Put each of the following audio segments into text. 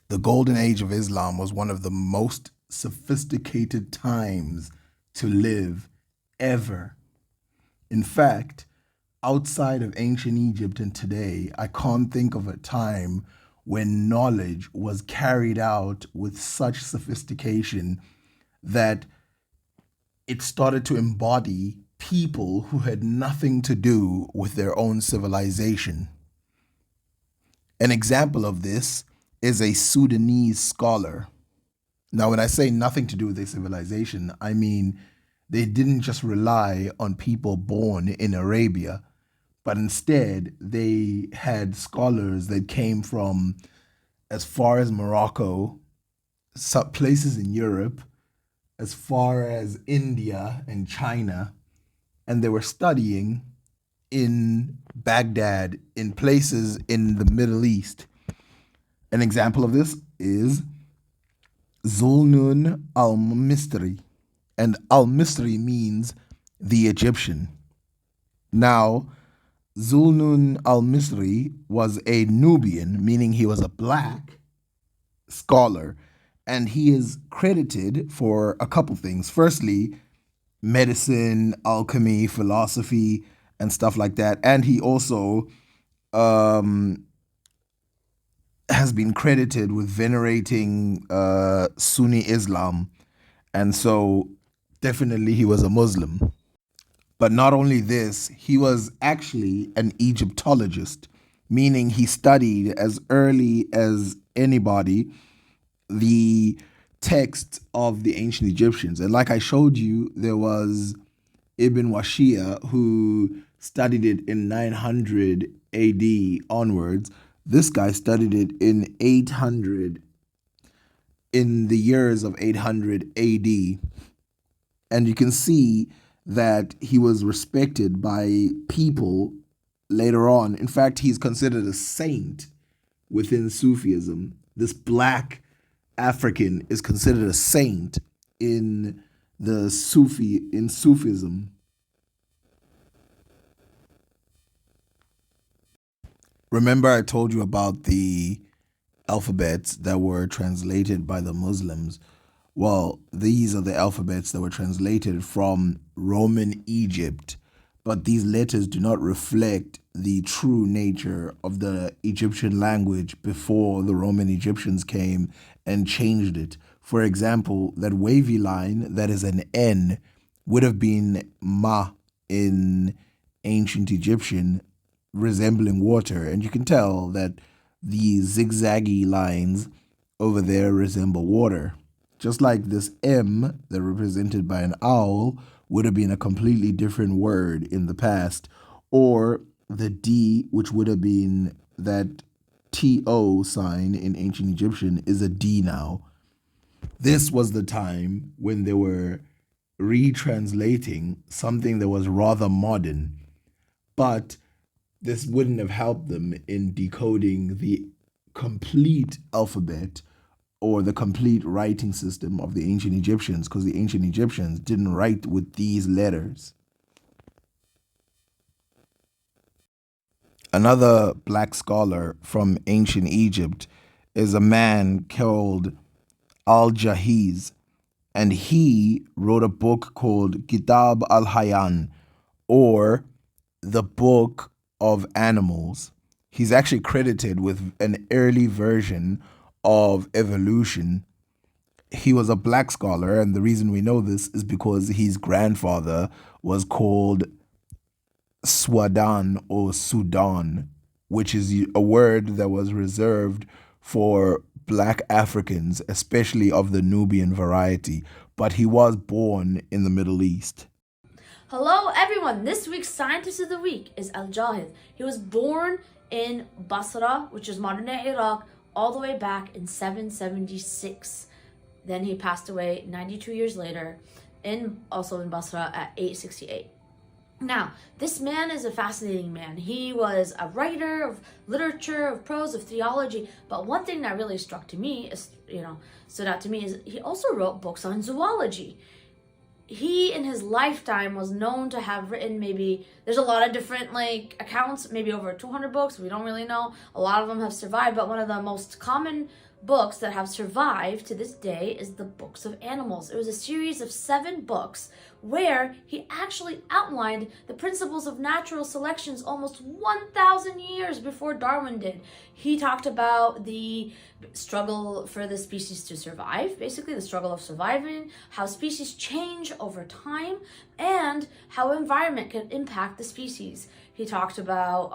The golden age of Islam was one of the most sophisticated times to live ever. In fact, outside of ancient Egypt and today, I can't think of a time when knowledge was carried out with such sophistication that it started to embody people who had nothing to do with their own civilization. An example of this is a Sudanese scholar. Now, when I say nothing to do with their civilization, I mean they didn't just rely on people born in Arabia, but instead they had scholars that came from as far as Morocco, some places in Europe, as far as India and China, and they were studying in Baghdad, in places in the Middle East. An example of this is Zul Al-Misri, and Al-Misri means the Egyptian. Now, Zul Al-Misri was a Nubian, meaning he was a black scholar, and he is credited for a couple things. Firstly, medicine, alchemy, philosophy, and stuff like that. And he also um, has been credited with venerating Sunni Islam. And so definitely he was a Muslim. But not only this, he was actually an Egyptologist, meaning he studied as early as anybody the texts of the ancient Egyptians. And like I showed you, there was Ibn Washia who studied it in 900 AD onwards. This guy studied it in 800, in the years of 800 AD. And you can see that he was respected by people later on. In fact, he's considered a saint within Sufism. This black African is considered a saint in Sufism. Remember I told you about the alphabets that were translated by the Muslims? Well, these are the alphabets that were translated from Roman Egypt, but these letters do not reflect the true nature of the Egyptian language before the Roman Egyptians came and changed it. For example, that wavy line that is an N would have been ma in ancient Egyptian, resembling water. And you can tell that the zigzaggy lines over there resemble water. Just like this M that represented by an owl would have been a completely different word in the past, or the D, which would have been that TO sign in ancient Egyptian, is a D now. This was the time when they were retranslating something that was rather modern, but this wouldn't have helped them in decoding the complete alphabet or the complete writing system of the ancient Egyptians, because the ancient Egyptians didn't write with these letters. Another black scholar from ancient Egypt is a man called Al-Jahiz, and he wrote a book called Kitab al-Hayyan, or the Book of Animals. He's actually credited with an early version of evolution. He was a black scholar, and the reason we know this is because his grandfather was called Swadan or Sudan, which is a word that was reserved for black Africans, especially of the Nubian variety, but he was born in the Middle East. Hello everyone, this week's Scientist of the Week is Al-Jahiz. He was born in Basra, which is modern-day Iraq, all the way back in 776. Then he passed away 92 years later, also in Basra at 868. Now, this man is a fascinating man. He was a writer of literature, of prose, of theology, but one thing that really stood out to me is he also wrote books on zoology. He in his lifetime was known to have written, there's a lot of different accounts, maybe over 200 books, we don't really know. A lot of them have survived, but one of the most common books that have survived to this day is the Books of Animals. It was a series of 7 books where he actually outlined the principles of natural selections almost 1,000 years before Darwin did. He talked about the struggle for the species to survive, basically the struggle of surviving, how species change over time, and how environment can impact the species. He talked about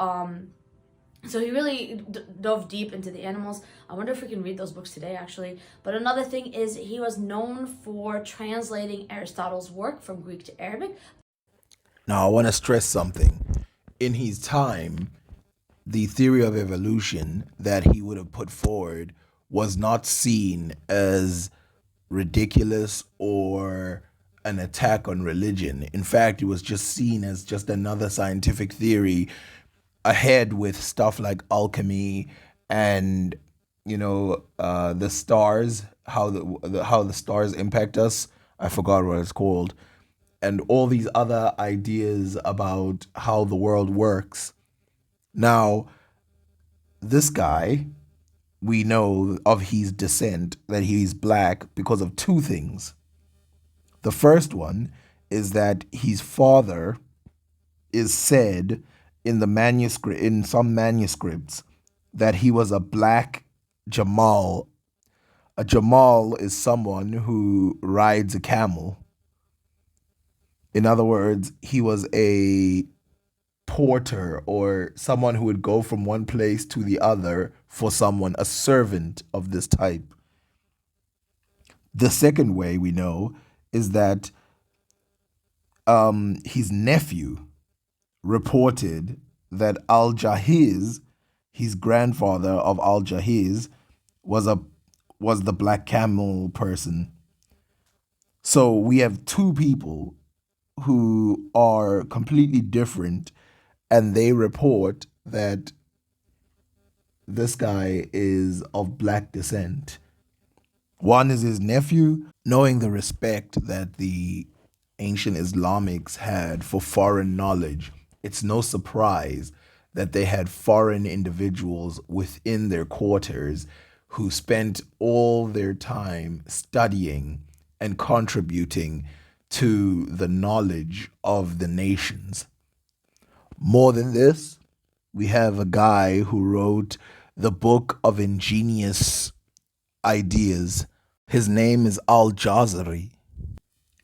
so he really dove deep into the animals. I wonder if we can read those books today, actually. But another thing is he was known for translating Aristotle's work from Greek to Arabic. Now, I want to stress something. In his time, the theory of evolution that he would have put forward was not seen as ridiculous or an attack on religion. In fact, it was just seen as just another scientific theory ahead with stuff like alchemy and the stars, how the stars impact us. I forgot what it's called, and all these other ideas about how the world works. Now, this guy, we know of his descent that he's black because of 2 things. The first one is that his father is said in some manuscripts that he was a black Jamal. A Jamal is someone who rides a camel. In other words, he was a porter or someone who would go from one place to the other for someone, a servant of this type. The second way we know is that his nephew reported that Al-Jahiz, his grandfather of Al-Jahiz, was the black camel person. So we have 2 people who are completely different, and they report that this guy is of black descent. One is his nephew. Knowing the respect that the ancient Islamics had for foreign knowledge, it's no surprise that they had foreign individuals within their quarters who spent all their time studying and contributing to the knowledge of the nations. More than this, we have a guy who wrote the Book of Ingenious Ideas. His name is Al-Jahiz.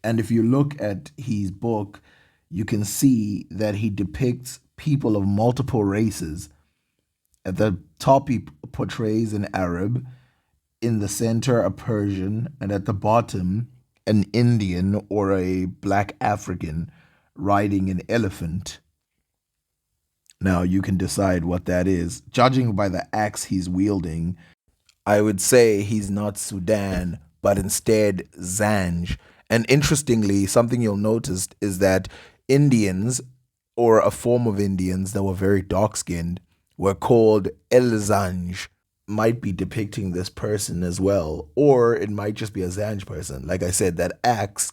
And if you look at his book, you can see that he depicts people of multiple races. At the top, he portrays an Arab, in the center, a Persian, and at the bottom, an Indian or a black African riding an elephant. Now, you can decide what that is. Judging by the axe he's wielding, I would say he's not Sudan, but instead Zanj. And interestingly, something you'll notice is that Indians, or a form of Indians that were very dark-skinned, were called El Zanj. Might be depicting this person as well, or it might just be a Zanj person. Like I said, that axe,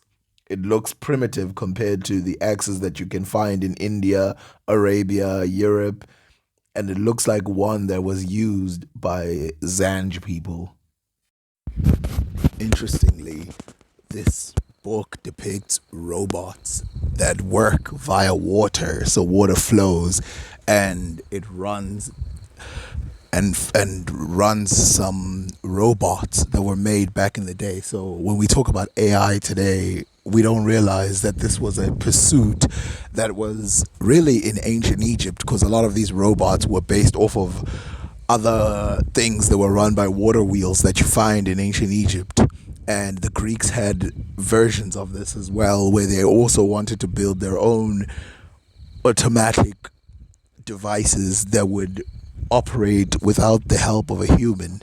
it looks primitive compared to the axes that you can find in India, Arabia, Europe, and it looks like one that was used by Zanj people. Interestingly, this book depicts robots that work via water. So water flows and it runs and runs some robots that were made back in the day. So when we talk about AI today, we don't realize that this was a pursuit that was really in ancient Egypt, because a lot of these robots were based off of other things that were run by water wheels that you find in ancient Egypt. And the Greeks had versions of this as well, where they also wanted to build their own automatic devices that would operate without the help of a human.